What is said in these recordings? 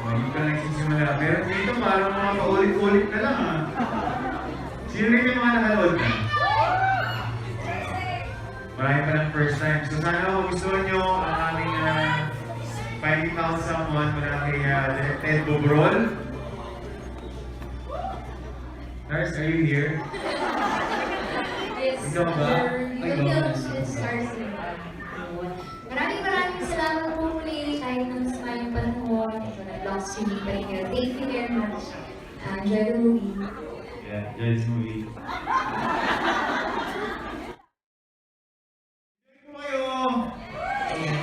Hindi ka nagsisimula. Pero dito parang mga paulit-ulit na lang ha. Sino rin yung mga nakalood na? Marami pa ng first time. So sana kung gusto nyo ang aming Finding Out Someone mula kay Ted Bobrol. Lars, are you here? Yes, Ikaw ba? Maraming salamat po muli kahit nang sa kayong panahon. Nag-lost you pa rin. Thank you very much. Enjoy the movie. Yeah, enjoy this movie.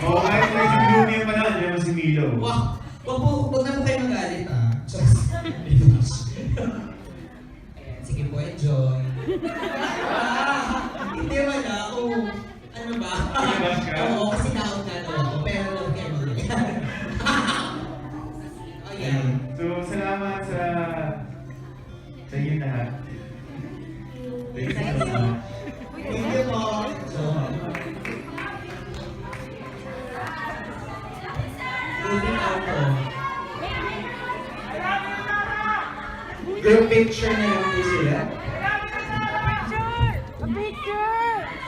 Oo, kahit medyo gloomy yung panahon, yan mo si Milo. Wow! Wag na po kayo magalit ha. Ayan, sige po, enjoy. Hindi wala ako. Ano ba? Nabash ka? Oo, kasi naon na ako. Pero huwag kayo magalit. Ayan. So, salamat sa inyo lahat. Thank you so much. Thank you po. Moving out po. Group picture na lang po sila. Picture!